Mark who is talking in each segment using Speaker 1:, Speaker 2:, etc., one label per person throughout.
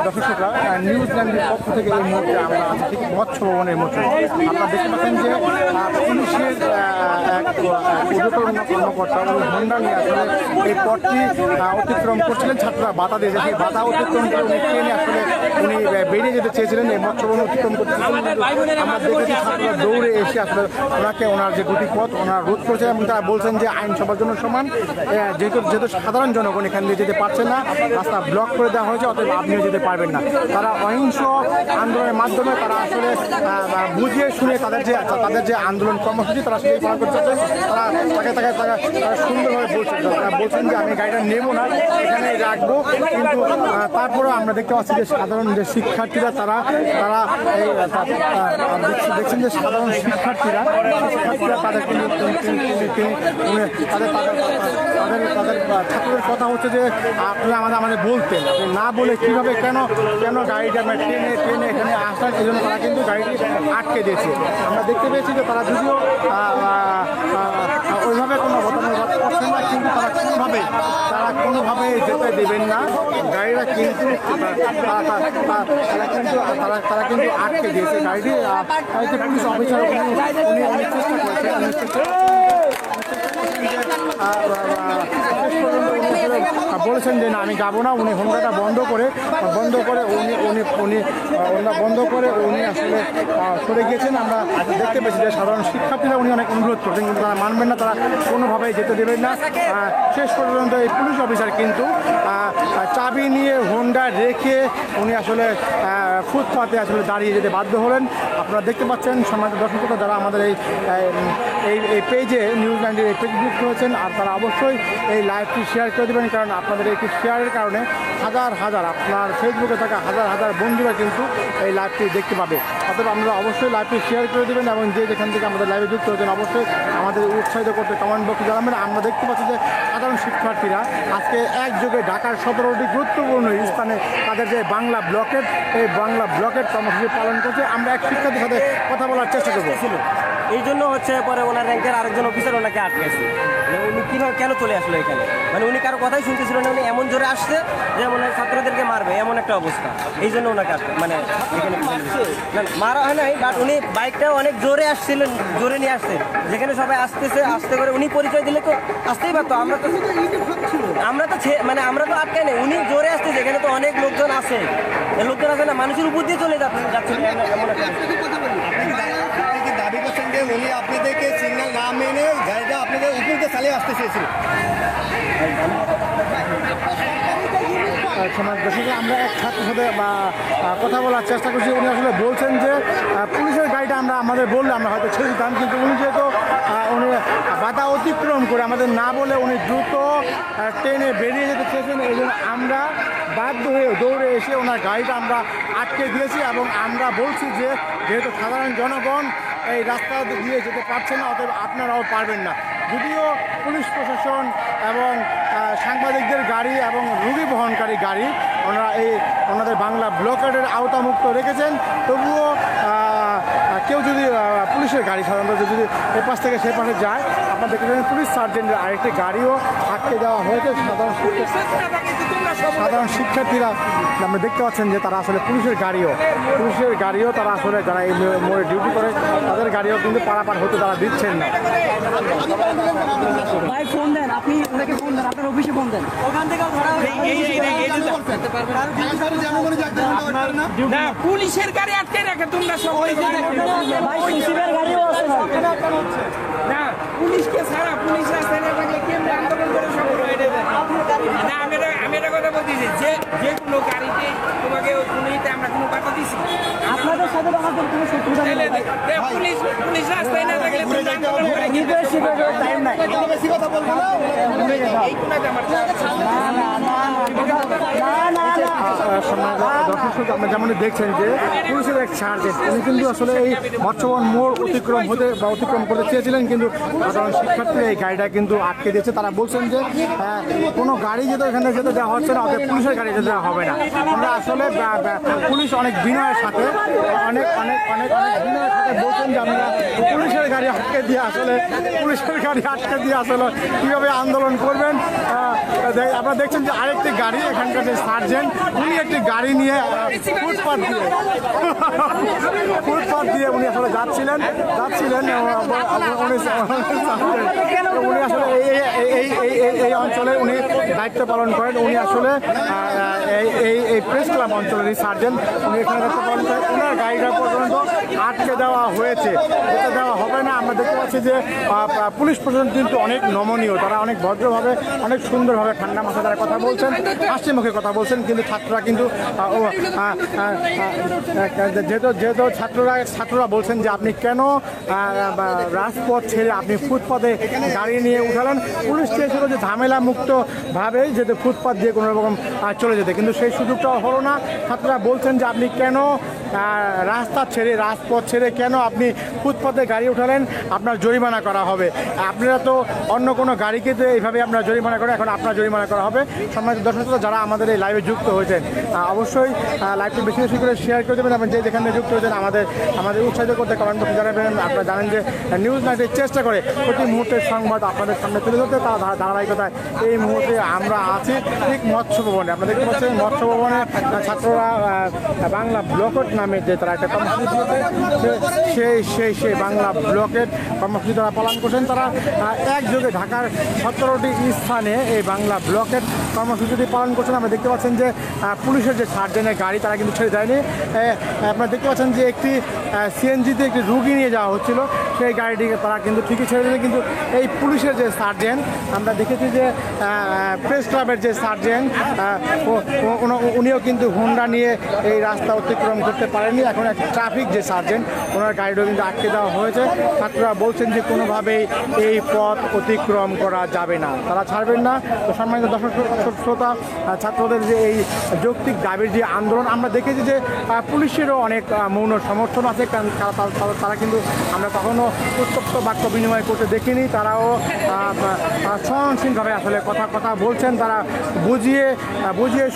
Speaker 1: দর্শকরা নিউজিল্যান্ডের পক্ষ থেকে এই মুহূর্তে আমরা আছি ঠিক মৎস্য ভবনের মধ্যে। আপনারা দেখতে পাচ্ছেন যে পুলিশের এক ঊর্ধ্বতন কর্মকর্তা হোন্ডা নিয়ে আসলে এই পথটি অতিক্রম করছিলেন। ছাত্ররা বাধা দিয়েছে, সেই বাধা অতিক্রম করে উনি ট্রেনে আসলে উনি বেরিয়ে যেতে চেয়েছিলেন, এই মৎস্য ভবন অতিক্রম করতেছিলেন। আমরা দেখেছি ছাত্ররা দৌড়ে এসে আসলে ওনাকে ওনার যে দুটি পথ ওনারা রোধ করেছে এবং তারা বলছেন যে আইন সবার জন্য সমান। যেহেতু সাধারণ জনগণ এখান দিয়ে যেতে পারছে না, রাস্তা ব্লক করে দেওয়া হয়েছে, অতএব আপনিও যেতে পারবেন না। তারা অহিংস আন্দোলনের মাধ্যমে তারা আসলে বুঝিয়ে শুনে তাদের যে আন্দোলন কর্মসূচি তারা সেটাই পালন করতে চাচ্ছেন। তারা সুন্দরভাবে বলছেন যে আমি গাড়িটা নেবো না, এখানে রাখবো। কিন্তু তারপরেও আমরা দেখতে পাচ্ছি যে সাধারণ যে শিক্ষার্থীরা তারা দেখছেন যে সাধারণ শিক্ষার্থীরা তাদের কিন্তু তাদের ছাত্রদের কথা হচ্ছে যে আপনারা আমাদের বলতেন, আপনি না বলে কীভাবে কেন গাড়িটা ট্রেনে এখানে আসার, এই জন্য তারা কিন্তু গাড়িটি আটকে দিয়েছে। আমরা দেখতে পেয়েছি যে তারা যদিও ওইভাবে কোনো ঘটনাঘাত করছেন না, কিন্তু তারা কোনোভাবে যেতে দেবেন না গাড়িটা, কিন্তু তারা কিন্তু আটকে দিয়েছে গাড়িটি। পুলিশ অফিসার উনি অনেক চেষ্টা করেছেন, বলেছেন যে না আমি যাবো না। উনি হোন্ডাটা বন্ধ করে উনি আসলে সরে গিয়েছেন। আমরা দেখতে পেয়েছি যে সাধারণ শিক্ষার্থীরা উনি অনেক অনুরোধ করছেন, কিন্তু তারা মানবেন না, তারা কোনোভাবেই যেতে দেবেন না। শেষ পর্যন্ত এই পুলিশ অফিসার কিন্তু চাবি নিয়ে হোন্ডা রেখে উনি আসলে ফুটপাতে আসলে দাঁড়িয়ে যেতে বাধ্য হলেন। আপনারা দেখতে পাচ্ছেন সম্মানিত দর্শকরা, যারা আমাদের এই পেজে নিউজিল্যান্ডের এই পেজ যুক্ত হয়েছেন, আর তারা অবশ্যই এই লাইভটি শেয়ার করে দেবেন, কারণ আপনাদের একটি শেয়ারের কারণে হাজার আপনার ফেসবুকে থাকা হাজার বন্ধুরা কিন্তু এই লাইভটি দেখতে পাবে। অতএব আপনারা অবশ্যই লাইভটি শেয়ার করে দেবেন এবং যেখান থেকে আমাদের লাইভে যুক্ত হয়েছেন অবশ্যই আমাদের উৎসাহিত করতে কমেন্ট বক্সে জানাবেন। আমরা দেখতে পাচ্ছি যে সাধারণ শিক্ষার্থীরা আজকে একযোগে ঢাকার 17টি গুরুত্বপূর্ণ স্থানে তাদের যে বাংলা ব্লকের কর্মসূচি পালন করছে। আমরা এক শিক্ষার্থীর সাথে কথা বলার চেষ্টা করবো।
Speaker 2: এই জন্য হচ্ছে পরে ওনার র্যাঙ্কের আরেকজন অফিসার ওনাকে আটকেছে। উনি কীভাবে কেন চলে আসলো এখানে, মানে উনি কারো কথাই শুনতেছিল না, উনি এমন জোরে আসছে যে মনে হয় ছাত্রদেরকে মারবে, এমন একটা অবস্থা। এই জন্য ওনাকে মানে এখানে মারা হয় নাই, বাট উনি বাইকটাও অনেক জোরে আসছিলেন, জোরে নিয়ে আসছে, যেখানে সবাই আসতে করে উনি পরিচয় দিলে তো আসতেই পারতো। আমরা তো আমরা তো আটকে নেই, উনি জোরে আসছে, যেখানে তো অনেক লোকজন আছে না, মানুষের উপর দিয়ে চলে যাচ্ছে এমন একটা।
Speaker 3: দাবি করছেন যে উনি আপনাদেরকে সিগন্যাল না মেনে গাড়িটা আপনাদের উপর দিয়ে চালিয়ে আসতে চেয়েছিল।
Speaker 1: আমরা এক ছাত্রের সাথে কথা বলার চেষ্টা করছি। উনি আসলে বলছেন যে পুলিশের গাড়িটা আমাদের বললে আমরা হয়তো ছেড়ে দিতাম, কিন্তু উনি যেহেতু উনি বাধা অতিক্রম করে আমাদের না বলে উনি দ্রুত ট্রেনে বেরিয়ে যেতে চেয়েছেন, এই জন্য আমরা বাধ্য হয়ে দৌড়ে এসে ওনার গাড়িটা আমরা আটকে দিয়েছি। এবং আমরা বলছি যে যেহেতু সাধারণ জনগণ এই রাস্তা দিয়ে যেতে পারছে না, অতএব আপনারাও পারবেন না। যদিও পুলিশ প্রশাসন এবং সাংবাদিকদের গাড়ি এবং রোগী বহনকারী গাড়ি ওনাদের বাংলা ব্লকেডের আওতামুক্ত রেখেছেন, তবুও কেউ যদি পুলিশের গাড়ি সাধারণত যদি এ পাশ থেকে সে পাশে যায়, আপনারা দেখতে পাচ্ছেন পুলিশ সার্জেন্টের আরেকটি গাড়িও আটকে দেওয়া হয়েছে। সাধারণ শিক্ষার্থীরা আমরা দেখতে পাচ্ছেন যে তারা আসলে পুলিশের গাড়িও তারা আসলে যারা এই মোড়ে ডিউটি করে তাদের গাড়িও কিন্তু পারাপার হতে তারা দিচ্ছেন না।
Speaker 4: ভাই ফোন দেন, আপনি ওনাকে ফোন দেন, আপনার অফিসে ফোন দেন, ওখান থেকেও ধরা
Speaker 5: না, পুলিশের গাড়ি আটকে রাখে তোমরা সব। না, পুলিশকে ছাড়া পুলিশ রাস্তায় না থাকলে কেমন আন্দোলন করে সব হয়ে যাবে। না, আমি এটা কথা বলতেছি যে কোনো গাড়িতে তোমাকে আমরা কোনো কথা দিছি
Speaker 4: আপনাদের সাথে আমাদের কোনো শত্রুতা নেই।
Speaker 5: পুলিশ রাস্তায় না থাকলে
Speaker 4: টাইম নাই,
Speaker 3: বেশি কথা বলবো না।
Speaker 4: না
Speaker 1: দর্শক শ্রোতা, আপনারা যেমনটি দেখছেন যে পুলিশের এক সার্জেন্ট উনি কিন্তু আসলে এই মৎস্যবন মোড় অতিক্রম করতে চেয়েছিলেন, কিন্তু সাধারণ শিক্ষার্থীরা এই গাড়িটা কিন্তু আটকে দিয়েছে। তারা বলছেন যে কোনো গাড়ি যেতে এখানে যেতে দেওয়া হচ্ছে না, অর্থাৎ পুলিশের গাড়ি যেতে দেওয়া হবে না। আমরা আসলে পুলিশ অনেক বিনয়ের সাথে অনেক বিনয়ের সাথে বলছেন যে আমরা পুলিশের গাড়ি আটকে দিয়ে আসলে কীভাবে আন্দোলন করবেন। আপনারা দেখছেন যে আরেকটি গাড়ি, এখানকার যে সার্জেন্ট উনি একটি গাড়ি নিয়ে ফুটপাথ দিয়ে উনি আসলে যাচ্ছিলেন উনি আসলে এই অঞ্চলে উনি দায়িত্ব পালন করেন। উনি আসলে এই প্রেস ক্লাব অঞ্চলেরই সার্জেন্ট, উনি এখানে দায়িত্ব পালন করেন। ওনার গাড়িটা পর্যন্ত আটকে দেওয়া হয়েছে, যেতে দেওয়া হবে না। আমরা দেখতে পাচ্ছি যে পুলিশ প্রশাসন কিন্তু অনেক নমনীয়, তারা অনেক ভদ্রভাবে অনেক সুন্দরভাবে ঠান্ডা মাথায় তারা কথা বলছেন, হাসি মুখে কথা বলছেন। কিন্তু ছাত্ররা কিন্তু যেহেতু ছাত্ররা বলছেন যে আপনি কেন রাজপথ ছেড়ে আপনি ফুটপাতে গাড়ি নিয়ে উঠালেন। পুলিশ চেয়েছিল যে ঝামেলা মুক্তভাবেই যেতে ফুটপাত দিয়ে কোনো রকম চলে যেতে, কিন্তু সেই সুযোগটাও হলো না। ছাত্ররা বলছেন যে আপনি কেন রাজপথ ছেড়ে কেন আপনি ফুটপাতে গাড়ি উঠালেন, আপনার জরিমানা করা হবে। আপনারা তো অন্য কোনো গাড়িকে তো এইভাবে আপনারা জরিমানা করে, এখন আপনার জরিমানা করা হবে। সম্মানিত দর্শক যারা আমাদের এই লাইভে যুক্ত হয়েছেন, অবশ্যই লাইভটি বেশি বেশি করে শেয়ার করে দেবেন এবং যেখানে যুক্ত হয়েছেন আমাদের উৎসাহিত করতে কমেন্ট বক্সে জানাবেন। আপনারা জানেন যে নিউজ নাইটের চেষ্টা করে প্রতি মুহূর্তের সংবাদ আপনাদের সামনে তুলে ধরতে, তার ধারাবাহিকতায় এই মুহূর্তে আমরা আছি ঠিক মৎস্য ভবনে। আপনারা দেখতে পাচ্ছেন মৎস্য ভবনে ছাত্ররা বাংলা ব্লকেট নামে যে তারা একটা কর্মসূচি দিয়েছে, সেই বাংলা ব্লকেট কর্মসূচি তারা পালন করছেন। তারা একযোগে ঢাকার 17টি স্থানে এই বাংলা ব্লকেট কর্মসূচিটি পালন করছেন। আমরা দেখতে পাচ্ছেন যে পুলিশের যে সার্জেন্টের গাড়ি তারা কিন্তু ছেড়ে দেয়নি। আপনারা দেখতে পাচ্ছেন যে একটি সিএনজিতে একটি রুগী নিয়ে যাওয়া হচ্ছিল, সেই গাড়িটিকে তারা কিন্তু ঠিকই ছেড়ে দিয়েছে। কিন্তু এই পুলিশের যে সার্জেন্ট, আমরা দেখেছি যে প্রেস ক্লাবের যে সার্জেন্ট উনিও কিন্তু হোন্ডা নিয়ে এই রাস্তা অতিক্রম করতে পারেননি। এখন এক ট্রাফিক যে সার্জেন্ট ওনার গাড়িটাও কিন্তু আটকে দেওয়া হয়েছে। ছাত্ররা বলছেন যে কোনোভাবেই এই পথ অতিক্রম করা যাবে না, তারা ছাড়বেন না। তো সম্মানিত দর্শক শ্রোতা, ছাত্রদের যে এই যৌক্তিক দাবির যে আন্দোলন, আমরা দেখেছি যে পুলিশেরও অনেক মৌন সমর্থন আছে, কারণ তারা কিন্তু আমরা কখনো উত্তপ্ত বাক্য বিনিময় করতে দেখিনি। তারাও সহনশীলভাবে আসলে কথা বলছেন, তারা বুঝিয়ে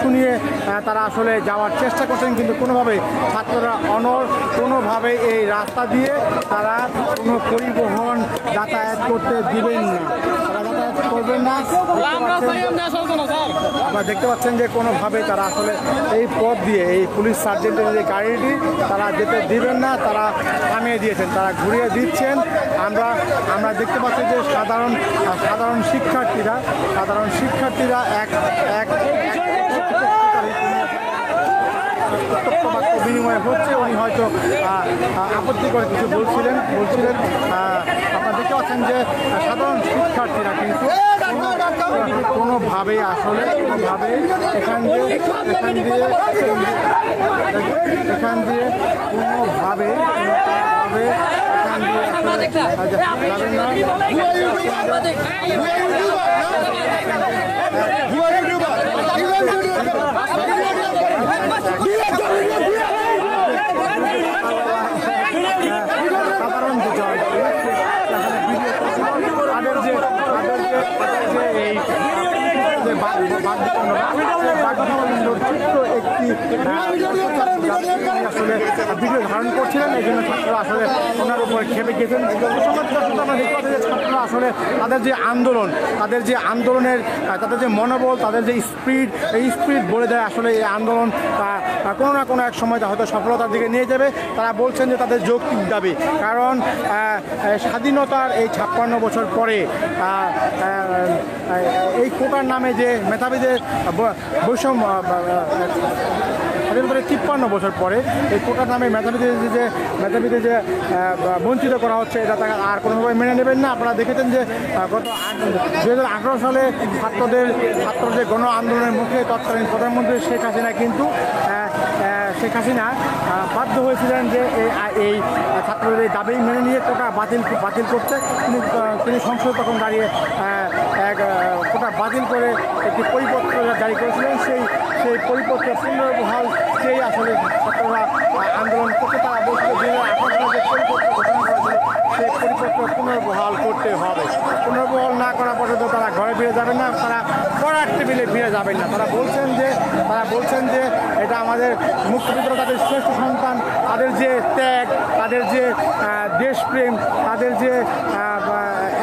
Speaker 1: শুনিয়ে তারা আসলে যাওয়ার চেষ্টা করছেন। কিন্তু কোনোভাবে ছাত্ররা কোনোভাবে এই রাস্তা দিয়ে তারা কোনো পরিবহন যাতায়াত করতে দিবেন না, তারা যাতায়াত করবেন না। আপনারা দেখতে পাচ্ছেন যে কোনোভাবে তারা আসলে এই পথ দিয়ে এই পুলিশ সার্জেন্টের যে গাড়িটি তারা যেতে দিবেন না, তারা থামিয়ে দিয়েছেন, তারা ঘুরিয়ে দিচ্ছেন। আমরা দেখতে পাচ্ছি যে সাধারণ শিক্ষার্থীরা এক বাক্য বিনিময় হচ্ছে। উনি হয়তো আপত্তি করে কিছু বলছিলেন। আপনারা দেখতে পাচ্ছেন যে সাধারণ শিক্ষার্থীরা কিন্তু কোনোভাবে এখান দিয়ে কোনোভাবে সাধারণ আসলে ভিডিও ধারণ করছিলেন, এই জন্য ছাত্ররা আসলে ওনার উপরে খেপে গেছেন। আমরা দেখতে পাচ্ছি যে ছাত্ররা আসলে তাদের যে আন্দোলনের তাদের যে মনোবল, তাদের যে স্পিড বলে দেয় আসলে এই আন্দোলন কোনো না কোনো এক সময় হয়তো সফলতার দিকে নিয়ে যাবে। তারা বলছেন যে তাদের যৌক্তিক দাবি, কারণ স্বাধীনতার এই 56 বছর পরে এই কোটার নামে যে মেধাবীদের বৈষম্য, স্বাধীনতার 53 বছর পরে এই কোটার নামে মেধাবীদের যে বঞ্চিত করা হচ্ছে, এটা তারা আর কোনোভাবে মেনে নেবেন না। আপনারা দেখেছেন যে গত 2018 সালে ছাত্রদের যে গণ আন্দোলনের মুখে তৎকালীন প্রধানমন্ত্রী শেখ হাসিনা বাধ্য হয়েছিলেন যে এই ছাত্রদের এই দাবি মেনে নিয়ে কোটা বাতিল করতে। তিনি সংসদ তখন দাঁড়িয়ে কোটা বাতিল করে একটি পরিপত্র জারি করেছিলেন। সেই সেই পরিপত্র পুনর্বহাল সেই আসলে ছাত্ররা আন্দোলন করতে তারা বলছিল 2018 সালে যে পরিপত্র ঘোষণা করা ছিল সেই পরিপত্র পুনর্বহাল করতে হবে। পুনর্বহাল না করা পর্যন্ত তারা ঘরে ফিরে যাবেন না, তারা পড়ার টেবিলে ফিরে যাবেন না। তারা বলছেন যে এটা আমাদের মুক্তিযোদ্ধারা তাদের শ্রেষ্ঠ সন্তান, তাদের যে ত্যাগ, তাদের যে দেশপ্রেম, তাদের যে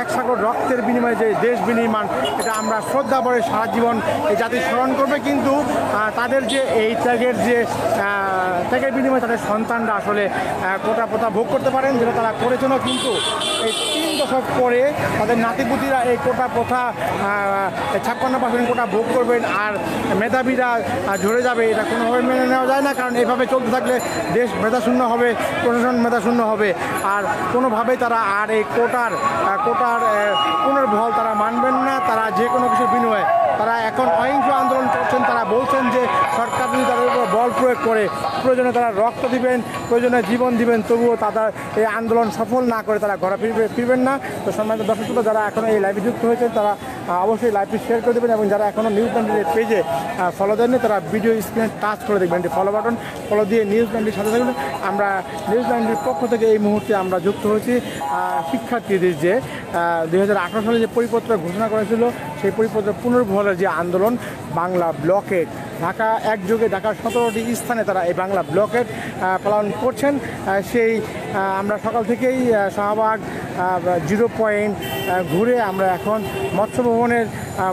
Speaker 1: এক সাগর রক্তের বিনিময়ে যে দেশ বিনির্মাণ, এটা আমরা শ্রদ্ধা করে সারা জীবন এই জাতি স্মরণ করবে। কিন্তু তাদের যে এই ত্যাগের বিনিময়ে তাদের সন্তানরা আসলে কোটা প্রথা ভোগ করতে পারেন, যেটা তারা করেছেন। কিন্তু এই 3 দশক পরে তাদের নাতিপুতিরা এই কোটা প্রথা 56% কোটা ভোগ করবেন আর মেধাবীরা ঝরে যাবে, এটা কোনোভাবে মেনে নেওয়া যায় না। কারণ এভাবে চলতে থাকলে দেশ মেধাশূন্য হবে, প্রশাসন মেধাশূন্য হবে, আর কোনোভাবেই তারা আর এই কোটার পুনর্বহাল তারা মানবেন না। তারা যে কোনো কিছুর বিনিময়ে তারা এখন অহিংস আন্দোলন করছেন। তারা বলছেন যে সরকার যদি তাদের উপর বল প্রয়োগ করে, প্রয়োজনে তারা রক্ত দিবেন, প্রয়োজনে জীবন দিবেন, তবুও তাদের এই আন্দোলন সফল না করে তারা ঘরে ফিরবেন না। তো সম্মানিত দর্শক শ্রোতা, যারা এখনও এই লাইভে যুক্ত হয়েছেন তারা অবশ্যই লাইভটি শেয়ার করে দেবেন, এবং যারা এখনও নিউজ 90 পেজে ফলো দেননি তারা ভিডিও স্ক্রিনে টাচ করে দেখবেন, এটি ফলো বাটন, ফলো দিয়ে নিউজ 90 সাথে থাকবেন। আমরা নিউজ 90 পক্ষ থেকে এই মুহূর্তে আমরা যুক্ত হয়েছি শিক্ষার্থীদের যে 2018 সালে যে পরিপত্র ঘোষণা করেছিল সেই পরিপত্র পুনর্বহালের যে আন্দোলন বাংলা ব্লকেট, ঢাকা একযোগে ঢাকার 17টি স্থানে তারা এই বাংলা ব্লকেট পালন করছেন। সেই আমরা সকাল থেকেই শাহবাগ 0 পয়েন্ট ঘুরে আমরা এখন মৎস্য ভবনের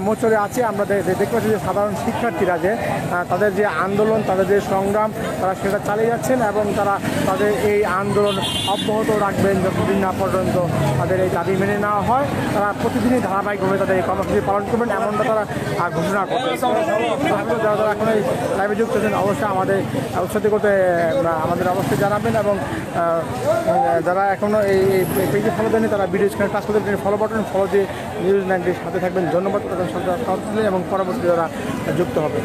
Speaker 1: মোচরে আছি। আমরা দেখতে পাচ্ছি যে সাধারণ শিক্ষার্থীরা যে তাদের যে আন্দোলন, তাদের যে সংগ্রাম, তারা সেটা চালিয়ে যাচ্ছেন এবং তারা তাদের এই আন্দোলন অব্যাহত রাখবেন যতদিন না পর্যন্ত তাদের এই দাবি মেনে নেওয়া হয়। তারা প্রতিদিনই ধারাবাহিকভাবে তাদের এই কর্মসূচি পালন করবেন, এমনটা তারা ঘোষণা করবেন। যারা এখন এই লাইভে যুক্ত আছেন অবশ্যই আমাদের উৎসাহিত করতে আমাদের অবশ্যই জানাবেন, এবং যারা এখনও এই পেজে ফলো দেননি তারা ভিডিও স্ক্রিনে টাচ করতে ফলো বাটন, ফলো দিয়ে নিউজ 90 সাথে থাকবেন। ধন্যবাদ এবং পরবর্তী যারা যুক্ত হবে।